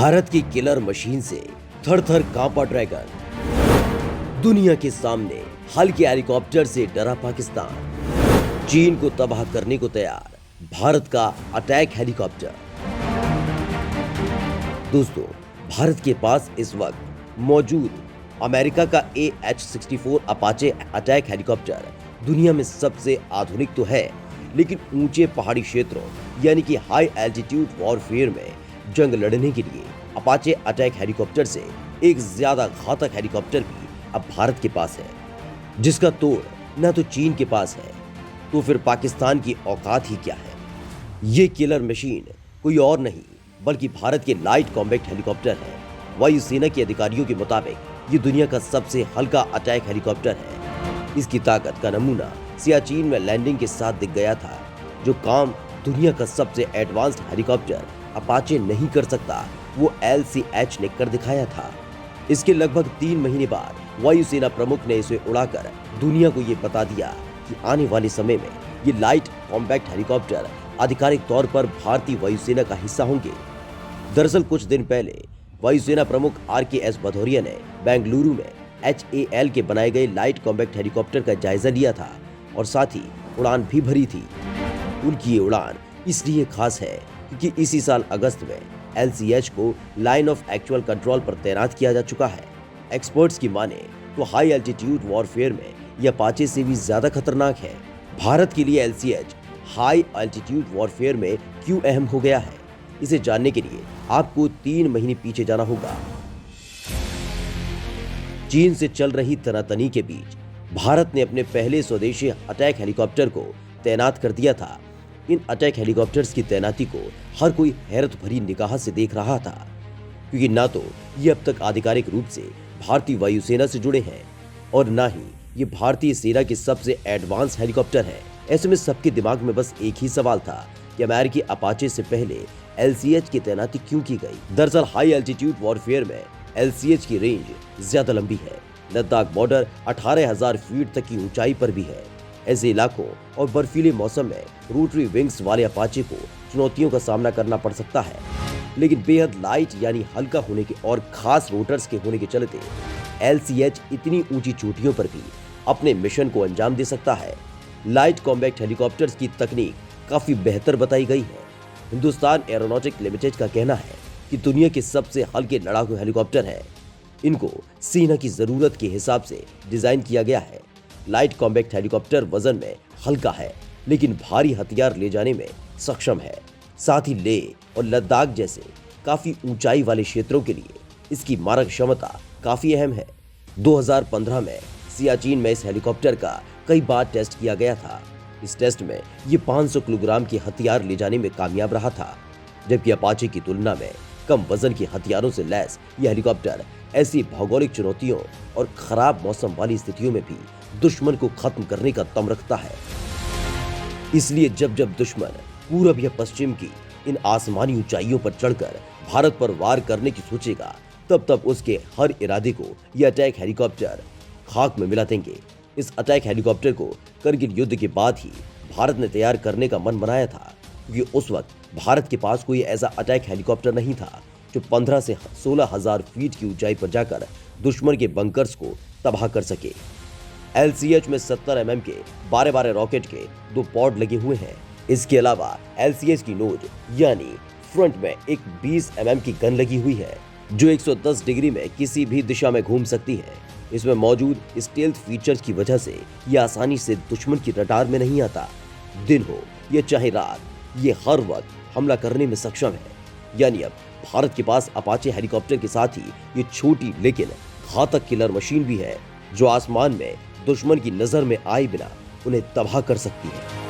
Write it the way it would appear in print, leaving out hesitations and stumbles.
भारत की killer machine से थर थर कांपा ड्रैगन, दुनिया के सामने हल्के हेलीकॉप्टर से डरा पाकिस्तान, चीन को तबाह करने को तैयार भारत का अटैक हेलीकॉप्टर। दोस्तों, भारत के पास इस वक्त मौजूद अमेरिका का AH-64 अपाचे अटैक हेलीकॉप्टर दुनिया में सबसे आधुनिक तो है, लेकिन ऊंचे पहाड़ी क्षेत्रों यानी कि हाई एल्टीट्यूड वॉरफेयर में जंग लड़ने के लिए अपाचे अटैक हेलीकॉप्टर से एक ज्यादा घातक हेलीकॉप्टर भी अब भारत के पास है, जिसका तोड़ न तो चीन के पास है तो फिर पाकिस्तान की औकात ही क्या है। ये किलर मशीन कोई और नहीं बल्कि भारत के लाइट कॉम्बैक्ट हेलीकॉप्टर है। वायुसेना के अधिकारियों के मुताबिक ये दुनिया का सबसे हल्का अटैक हेलीकॉप्टर है। इसकी ताकत का नमूना सियाचिन में लैंडिंग के साथ दिख गया था, जो काम दुनिया का सबसे एडवांस्ड हेलीकॉप्टर अपाचे नहीं कर सकता वो LCH ने कर दिखाया था। इसके लगभग 3 महीने बाद वायुसेना प्रमुख ने इसे उड़ाकर दुनिया को ये बता दिया कि आने वाले समय में ये लाइट कॉम्बैक्ट हेलीकॉप्टर आधिकारिक तौर पर भारतीय वायुसेना का हिस्सा होंगे। दरअसल कुछ दिन पहले वायुसेना प्रमुख RKS भदौरिया ने बेंगलुरु में HAL के बनाए गए लाइट कॉम्बैक्ट हेलीकॉप्टर का जायजा लिया था और साथ ही उड़ान भी भरी थी। उनकी ये उड़ान इसलिए खास है क्योंकि इसी साल अगस्त में LCH को लाइन ऑफ एक्चुअल कंट्रोल पर तैनात किया जा चुका है। एक्सपर्ट्स की माने तो हाई एल्टीट्यूड वॉरफेयर में यह अपाचे से भी ज्यादा खतरनाक है। भारत के लिए LCH हाई एल्टीट्यूड वॉरफेयर में क्यों अहम हो गया है, इसे जानने के लिए आपको 3 महीने पीछे जाना होगा। चीन से चल रही तनातनी के बीच भारत ने अपने पहले स्वदेशी अटैक हेलीकॉप्टर को तैनात कर दिया था। इन अटैक हेलीकॉप्टर्स की तैनाती को हर कोई हैरत भरी निगाह से देख रहा था, क्योंकि ना तो ये अब तक आधिकारिक रूप से भारतीय वायुसेना से जुड़े हैं और ना ही ये भारतीय सेना के सबसे एडवांस हेलीकॉप्टर है। ऐसे में सबके दिमाग में बस एक ही सवाल था कि अमेरिकी अपाचे से पहले LCH की तैनाती क्यों की गई। दरअसल हाई एल्टीट्यूड वॉरफेयर में LCH की रेंज ज्यादा लंबी है। लद्दाख बॉर्डर 18,000 फीट तक की ऊंचाई पर भी है। ऐसे इलाकों और बर्फीले मौसम में रोटरी विंग्स वाले अपाचे को चुनौतियों का सामना करना पड़ सकता है, लेकिन बेहद लाइट यानी हल्का होने के और खास रोटर्स के होने के चलते LCH इतनी ऊंची चोटियों पर भी अपने मिशन को अंजाम दे सकता है। लाइट कॉम्बैक्ट हेलीकॉप्टर्स की तकनीक काफी बेहतर बताई गई है। हिंदुस्तान एरोनॉटिक लिमिटेड का कहना है कि दुनिया के सबसे हल्के लड़ाकू हेलीकॉप्टर है। इनको सेना की जरूरत के हिसाब से डिजाइन किया गया है। लाइट कॉम्बैक्ट हेलीकॉप्टर वजन में हल्का है, लेकिन भारी हथियार ले जाने में सक्षम है। साथ ही लेह और लद्दाख जैसे काफी ऊंचाई वाले क्षेत्रों के लिए इसकी मारक क्षमता काफी अहम है। 2015 में सियाचिन में इस हेलीकॉप्टर का कई बार टेस्ट किया गया था। इस टेस्ट में ये 500 किलोग्राम के हथियार ले जाने में कामयाब रहा था, जबकि अपाचे की तुलना में कम वजन के हथियारों से लैस यह हेलीकॉप्टर ऐसी भौगोलिक चुनौतियों और खराब मौसम वाली स्थितियों में भी दुश्मन को खत्म करने का दम रखता है। इसलिए जब जब दुश्मन पूरब या पश्चिम की इन आसमानी ऊंचाइयों पर चढ़कर भारत पर वार करने की सोचेगा, तब तब उसके हर इरादे को यह अटैक हेलीकॉप्टर खाक में मिला देंगे। इस अटैक हेलीकॉप्टर को करगिल युद्ध के बाद ही भारत ने तैयार करने का मन बनाया था, क्योंकि उस वक्त भारत के पास कोई ऐसा अटैक हेलीकॉप्टर नहीं था जो 15 से 16,000 फीट की ऊंचाई पर जाकर दुश्मन के बंकर्स को तबाह कर सके। LCH में 70 mm के 12-12 रॉकेट के 2 पॉड लगे हुए हैं। इसके अलावा LCH की नोज यानी फ्रंट में एक 20 mm की गन लगी हुई है, जो 110 डिग्री में किसी भी दिशा में घूम सकती है। इसमें मौजूद स्टेल्थ फीचर्स की वजह से यह आसानी से दुश्मन की रडार में नहीं आता। दिन हो या चाहे रात, ये हर वक्त हमला करने में सक्षम है। यानी अब भारत के पास अपाचे हेलीकॉप्टर के साथ ही ये छोटी लेकिन घातक किलर मशीन भी है, जो आसमान में दुश्मन की नजर में आए बिना उन्हें तबाह कर सकती है।